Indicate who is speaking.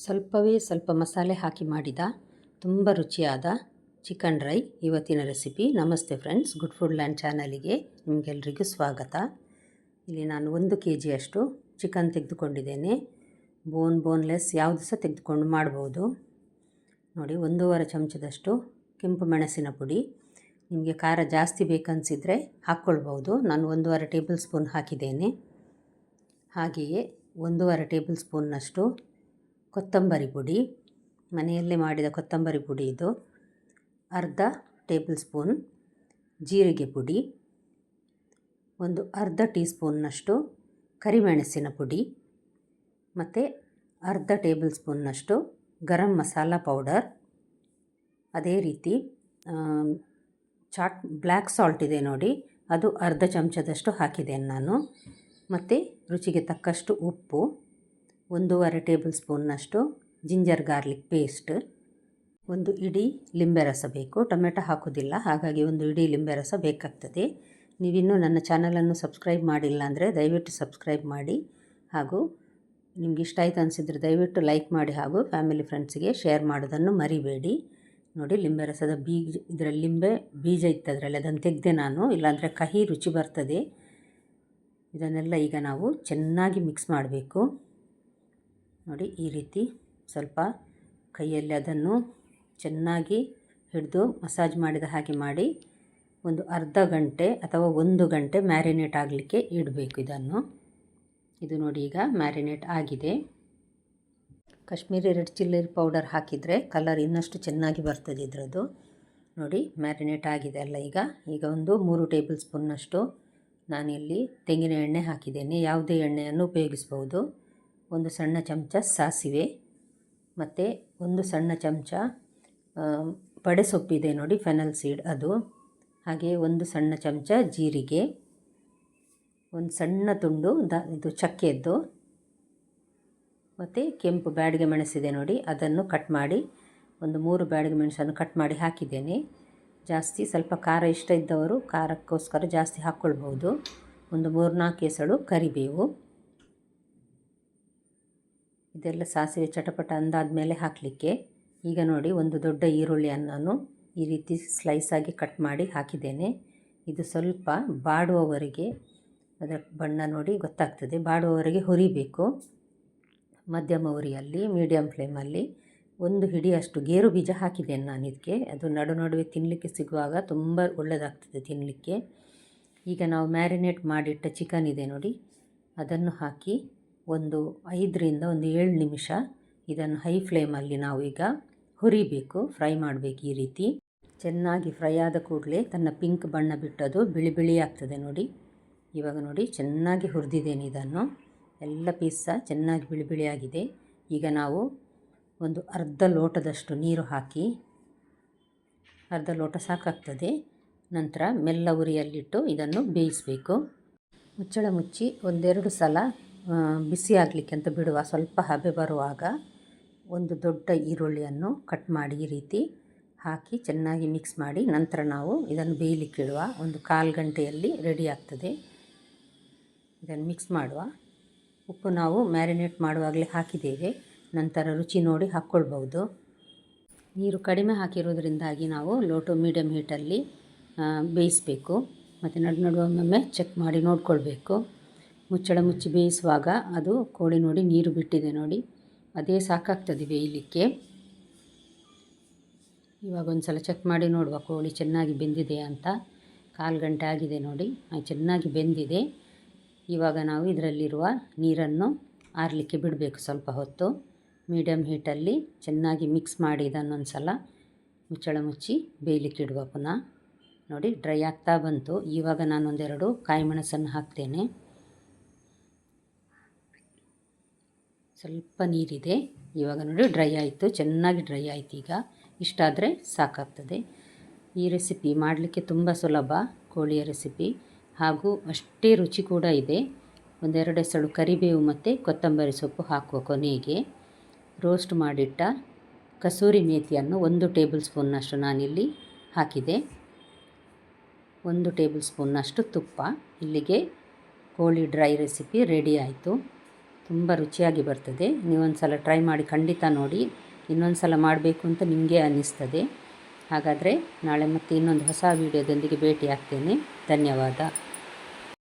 Speaker 1: ಸ್ವಲ್ಪ ಮಸಾಲೆ ಹಾಕಿ ಮಾಡಿದ ತುಂಬ ರುಚಿಯಾದ ಚಿಕನ್ ಡ್ರೈ ಇವತ್ತಿನ ರೆಸಿಪಿ. ನಮಸ್ತೆ ಫ್ರೆಂಡ್ಸ್, ಗುಡ್ ಫುಡ್ ಲ್ಯಾಂಡ್ ಚಾನಲಿಗೆ ನಿಮಗೆಲ್ರಿಗೂ ಸ್ವಾಗತ. ಇಲ್ಲಿ ನಾನು 1 kg ಚಿಕನ್ ತೆಗೆದುಕೊಂಡಿದ್ದೇನೆ. ಬೋನ್ಲೆಸ್ ಯಾವುದು ಸಹ ತೆಗೆದುಕೊಂಡು ಮಾಡ್ಬೋದು. ನೋಡಿ, 1.5 ಚಮಚದಷ್ಟು ಕೆಂಪು ಮೆಣಸಿನ ಪುಡಿ. ನಿಮಗೆ ಖಾರ ಜಾಸ್ತಿ ಬೇಕನ್ನಿಸಿದರೆ ಹಾಕ್ಕೊಳ್ಬೋದು. ನಾನು 1.5 ಟೇಬಲ್ ಸ್ಪೂನ್ ಹಾಕಿದ್ದೇನೆ. ಹಾಗೆಯೇ 1.5 ಟೇಬಲ್ ಸ್ಪೂನ್ನಷ್ಟು ಕೊತ್ತಂಬರಿ ಪುಡಿ, ಮನೆಯಲ್ಲೇ ಮಾಡಿದ ಕೊತ್ತಂಬರಿ ಪುಡಿ ಇದು. ಅರ್ಧ ಟೇಬಲ್ ಸ್ಪೂನ್ ಜೀರಿಗೆ ಪುಡಿ, ಒಂದು ಅರ್ಧ ಟೀ ಸ್ಪೂನ್ನಷ್ಟು ಕರಿಮೆಣಸಿನ ಪುಡಿ ಮತ್ತು ಅರ್ಧ ಟೇಬಲ್ ಸ್ಪೂನ್ನಷ್ಟು ಗರಂ ಮಸಾಲ ಪೌಡರ್. ಅದೇ ರೀತಿ ಬ್ಲ್ಯಾಕ್ ಸಾಲ್ಟ್ ಇದೆ ನೋಡಿ, ಅದು ಅರ್ಧ ಚಮಚದಷ್ಟು ಹಾಕಿದ್ದೇನೆ ನಾನು. ಮತ್ತು ರುಚಿಗೆ ತಕ್ಕಷ್ಟು ಉಪ್ಪು, 1.5 ಟೇಬಲ್ ಸ್ಪೂನ್ನಷ್ಟು ಜಿಂಜರ್ ಗಾರ್ಲಿಕ್ ಪೇಸ್ಟ್, ಒಂದು ಇಡೀ ಲಿಂಬೆ ರಸ ಬೇಕು. ಟೊಮೆಟೊ ಹಾಕೋದಿಲ್ಲ, ಹಾಗಾಗಿ ಒಂದು ಇಡೀ ಲಿಂಬೆ ರಸ ಬೇಕಾಗ್ತದೆ. ನೀವಿನ್ನೂ ನನ್ನ ಚಾನಲನ್ನು ಸಬ್ಸ್ಕ್ರೈಬ್ ಮಾಡಿಲ್ಲ ಅಂದರೆ ದಯವಿಟ್ಟು ಸಬ್ಸ್ಕ್ರೈಬ್ ಮಾಡಿ, ಹಾಗೂ ನಿಮ್ಗೆ ಇಷ್ಟ ಆಯ್ತು ಅನಿಸಿದರೆ ದಯವಿಟ್ಟು ಲೈಕ್ ಮಾಡಿ, ಹಾಗೂ ಫ್ಯಾಮಿಲಿ ಫ್ರೆಂಡ್ಸಿಗೆ ಶೇರ್ ಮಾಡೋದನ್ನು ಮರಿಬೇಡಿ. ನೋಡಿ, ಲಿಂಬೆ ರಸದ ಇದರಲ್ಲಿ ಲಿಂಬೆ ಬೀಜ ಇತ್ತು ಅದರಲ್ಲಿ, ಅದನ್ನು ತೆಗೆದೆ ನಾನು, ಇಲ್ಲಾಂದರೆ ಕಹಿ ರುಚಿ ಬರ್ತದೆ. ಇದನ್ನೆಲ್ಲ ಈಗ ನಾವು ಚೆನ್ನಾಗಿ ಮಿಕ್ಸ್ ಮಾಡಬೇಕು. ನೋಡಿ, ಈ ರೀತಿ ಸ್ವಲ್ಪ ಕೈಯಲ್ಲಿ ಅದನ್ನು ಚೆನ್ನಾಗಿ ಹಿಡಿದು ಮಸಾಜ್ ಮಾಡಿದ ಹಾಗೆ ಮಾಡಿ ಒಂದು ಅರ್ಧ ಗಂಟೆ ಅಥವಾ 1 ಗಂಟೆ ಮ್ಯಾರಿನೇಟ್ ಆಗಲಿಕ್ಕೆ ಇಡಬೇಕು ಇದನ್ನು. ಇದು ನೋಡಿ, ಈಗ ಮ್ಯಾರಿನೇಟ್ ಆಗಿದೆ. ಕಾಶ್ಮೀರಿ ರೆಡ್ ಚಿಲ್ಲಿ ಪೌಡರ್ ಹಾಕಿದರೆ ಕಲರ್ ಇನ್ನಷ್ಟು ಚೆನ್ನಾಗಿ ಬರ್ತದೆ ಇದರದ್ದು. ನೋಡಿ, ಮ್ಯಾರಿನೇಟ್ ಆಗಿದೆ ಅಲ್ಲ. ಈಗ ಒಂದು 3 ಟೇಬಲ್ ಸ್ಪೂನ್ನಷ್ಟು ನಾನಿಲ್ಲಿ ತೆಂಗಿನ ಎಣ್ಣೆ ಹಾಕಿದ್ದೇನೆ. ಯಾವುದೇ ಎಣ್ಣೆಯನ್ನು ಉಪಯೋಗಿಸ್ಬೋದು. ಒಂದು ಸಣ್ಣ ಚಮಚ ಸಾಸಿವೆ, ಮತ್ತು ಒಂದು ಸಣ್ಣ ಚಮಚ ಬಡೆ ಸೊಪ್ಪಿದೆ ನೋಡಿ, ಫೆನಲ್ ಸೀಡ್ ಅದು. ಹಾಗೆ ಒಂದು ಸಣ್ಣ ಚಮಚ ಜೀರಿಗೆ, ಒಂದು ಸಣ್ಣ ತುಂಡು ಇದು ಚಕ್ಕೆದ್ದು, ಮತ್ತು ಕೆಂಪು ಬ್ಯಾಡಿಗೆ ಮೆಣಸಿದೆ ನೋಡಿ, ಅದನ್ನು ಕಟ್ ಮಾಡಿ ಒಂದು 3 ಬ್ಯಾಡಿಗೆ ಮೆಣಸನ್ನು ಕಟ್ ಮಾಡಿ ಹಾಕಿದ್ದೇನೆ. ಜಾಸ್ತಿ ಸ್ವಲ್ಪ ಖಾರ ಇಷ್ಟ ಇದ್ದವರು ಖಾರಕ್ಕೋಸ್ಕರ ಜಾಸ್ತಿ ಹಾಕ್ಕೊಳ್ಬೋದು. ಒಂದು 3-4 ಎಸಳು ಕರಿಬೇವು. ಇದೆಲ್ಲ ಸಾಸಿವೆ ಚಟಪಟ ಅಂದಾದ ಮೇಲೆ ಹಾಕಲಿಕ್ಕೆ. ಈಗ ನೋಡಿ, ಒಂದು ದೊಡ್ಡ ಈರುಳ್ಳಿಯನ್ನು ನಾನು ಈ ರೀತಿ ಸ್ಲೈಸಾಗಿ ಕಟ್ ಮಾಡಿ ಹಾಕಿದ್ದೇನೆ. ಇದು ಸ್ವಲ್ಪ ಬಾಡುವವರೆಗೆ, ಅದರ ಬಣ್ಣ ನೋಡಿ ಗೊತ್ತಾಗ್ತದೆ, ಬಾಡುವವರೆಗೆ ಹುರಿಬೇಕು. ಮಧ್ಯಮ ಉರಿಯಲ್ಲಿ, ಮೀಡಿಯಮ್ ಫ್ಲೇಮಲ್ಲಿ. ಒಂದು ಹಿಡಿಯಷ್ಟು ಗೇರು ಬೀಜ ಹಾಕಿದ್ದೇನೆ ನಾನು ಇದಕ್ಕೆ. ಅದು ನಡುವೆ ತಿನ್ನಲಿಕ್ಕೆ ಸಿಗುವಾಗ ತುಂಬ ಒಳ್ಳೆಯದಾಗ್ತದೆ ತಿನ್ನಲಿಕ್ಕೆ. ಈಗ ನಾವು ಮ್ಯಾರಿನೇಟ್ ಮಾಡಿಟ್ಟ ಚಿಕನ್ ಇದೆ ನೋಡಿ, ಅದನ್ನು ಹಾಕಿ ಒಂದು 5ರಿಂದ 7 ನಿಮಿಷ ಇದನ್ನು ಹೈ ಫ್ಲೇಮಲ್ಲಿ ನಾವು ಈಗ ಹುರಿಬೇಕು, ಫ್ರೈ ಮಾಡಬೇಕು. ಈ ರೀತಿ ಚೆನ್ನಾಗಿ ಫ್ರೈ ಆದ ಕೂಡಲೇ ತನ್ನ ಪಿಂಕ್ ಬಣ್ಣ ಬಿಟ್ಟದು ಬಿಳಿ ಆಗ್ತದೆ ನೋಡಿ. ಇವಾಗ ನೋಡಿ, ಚೆನ್ನಾಗಿ ಹುರಿದಿದ್ದೇನೆ ಇದನ್ನು. ಎಲ್ಲ ಪೀಸ್ ಸಹ ಚೆನ್ನಾಗಿ ಬಿಳಿ ಆಗಿದೆ. ಈಗ ನಾವು ಒಂದು ಅರ್ಧ ಲೋಟದಷ್ಟು ನೀರು ಹಾಕಿ, ಅರ್ಧ ಲೋಟ ಸಾಕಾಗ್ತದೆ. ನಂತರ ಮೆಲ್ಲ ಉರಿಯಲ್ಲಿಟ್ಟು ಇದನ್ನು ಬೇಯಿಸಬೇಕು. ಮುಚ್ಚಳ ಮುಚ್ಚಿ 1-2 ಸಲ ಬಿಸಿ ಆಗಲಿಕ್ಕೆ ಅಂತ ಬಿಡುವ. ಸ್ವಲ್ಪ ಹಬೆ ಬರುವಾಗ ಒಂದು ದೊಡ್ಡ ಈರುಳ್ಳಿಯನ್ನು ಕಟ್ ಮಾಡಿ ಈ ರೀತಿ ಹಾಕಿ ಚೆನ್ನಾಗಿ ಮಿಕ್ಸ್ ಮಾಡಿ, ನಂತರ ನಾವು ಇದನ್ನು ಬೇಯಲಿಕ್ಕಿಡುವ. ಒಂದು 1/4 ಗಂಟೆಯಲ್ಲಿ ರೆಡಿ ಆಗ್ತದೆ. ಇದನ್ನು ಮಿಕ್ಸ್ ಮಾಡುವ. ಉಪ್ಪು ನಾವು ಮ್ಯಾರಿನೇಟ್ ಮಾಡುವಾಗಲೇ ಹಾಕಿದ್ದೇವೆ, ನಂತರ ರುಚಿ ನೋಡಿ ಹಾಕ್ಕೊಳ್ಬೋದು. ನೀರು ಕಡಿಮೆ ಹಾಕಿರೋದ್ರಿಂದಾಗಿ ನಾವು ಲೋ ಟು ಮೀಡಿಯಮ್ ಹೀಟಲ್ಲಿ ಬೇಯಿಸಬೇಕು. ಮತ್ತು ನಡುವೆ ಚೆಕ್ ಮಾಡಿ ನೋಡಿಕೊಳ್ಬೇಕು. ಮುಚ್ಚಳ ಮುಚ್ಚಿ ಬೇಯಿಸುವಾಗ ಅದು ಕೋಳಿ ನೋಡಿ ನೀರು ಬಿಟ್ಟಿದೆ ನೋಡಿ, ಅದೇ ಸಾಕಾಗ್ತದೆ ಬೇಯಲಿಕ್ಕೆ. ಇವಾಗ ಒಂದು ಸಲ ಚೆಕ್ ಮಾಡಿ ನೋಡುವ ಕೋಳಿ ಚೆನ್ನಾಗಿ ಬೆಂದಿದೆ ಅಂತ. 1/4 ಗಂಟೆ ಆಗಿದೆ ನೋಡಿ, ಚೆನ್ನಾಗಿ ಬೆಂದಿದೆ. ಇವಾಗ ನಾವು ಇದರಲ್ಲಿರುವ ನೀರನ್ನು ಆರಲಿಕ್ಕೆ ಬಿಡಬೇಕು ಸ್ವಲ್ಪ ಹೊತ್ತು. ಮೀಡಿಯಮ್ ಹೀಟಲ್ಲಿ ಚೆನ್ನಾಗಿ ಮಿಕ್ಸ್ ಮಾಡಿ ಇದನ್ನೊಂದು ಸಲ ಮುಚ್ಚಳ ಮುಚ್ಚಿ ಬೇಯಲಿಕ್ಕಿಡುವ ಪುನಃ. ನೋಡಿ, ಡ್ರೈ ಆಗ್ತಾ ಬಂತು. ಇವಾಗ ನಾನು 1-2 ಕಾಯಿ ಮೆಣಸನ್ನು ಹಾಕ್ತೇನೆ. ಸ್ವಲ್ಪ ನೀರಿದೆ. ಇವಾಗ ನೋಡಿ, ಡ್ರೈ ಆಯಿತು, ಚೆನ್ನಾಗಿ ಡ್ರೈ ಆಯಿತು. ಈಗ ಇಷ್ಟಾದರೆ ಸಾಕಾಗ್ತದೆ. ಈ ರೆಸಿಪಿ ಮಾಡಲಿಕ್ಕೆ ತುಂಬ ಸುಲಭ, ಕೋಳಿಯ ರೆಸಿಪಿ, ಹಾಗೂ ಅಷ್ಟೇ ರುಚಿ ಕೂಡ ಇದೆ. 1-2 ಎಸಳು ಕರಿಬೇವು ಮತ್ತು ಕೊತ್ತಂಬರಿ ಸೊಪ್ಪು ಹಾಕುವ ಕೊನೆಗೆ. ರೋಸ್ಟ್ ಮಾಡಿಟ್ಟ ಕಸೂರಿ ಮೇಥಿಯನ್ನು 1 ಟೇಬಲ್ ಸ್ಪೂನ್ನಷ್ಟು ನಾನಿಲ್ಲಿ ಹಾಕಿದೆ. 1 ಟೇಬಲ್ ಸ್ಪೂನ್ನಷ್ಟು ತುಪ್ಪ. ಇಲ್ಲಿಗೆ ಕೋಳಿ ಡ್ರೈ ರೆಸಿಪಿ ರೆಡಿ ಆಯಿತು. ತುಂಬ ರುಚಿಯಾಗಿ ಬರ್ತದೆ. ನೀವೊಂದು ಸಲ ಟ್ರೈ ಮಾಡಿ ಖಂಡಿತ ನೋಡಿ. ಇನ್ನೊಂದು ಸಲ ಮಾಡಬೇಕು ಅಂತ ನಿಮಗೆ ಅನ್ನಿಸ್ತದೆ. ಹಾಗಾದರೆ ನಾಳೆ ಮತ್ತೆ ಇನ್ನೊಂದು ಹೊಸ ವೀಡಿಯೋದೊಂದಿಗೆ ಭೇಟಿ ಆಗ್ತೇನೆ. ಧನ್ಯವಾದ.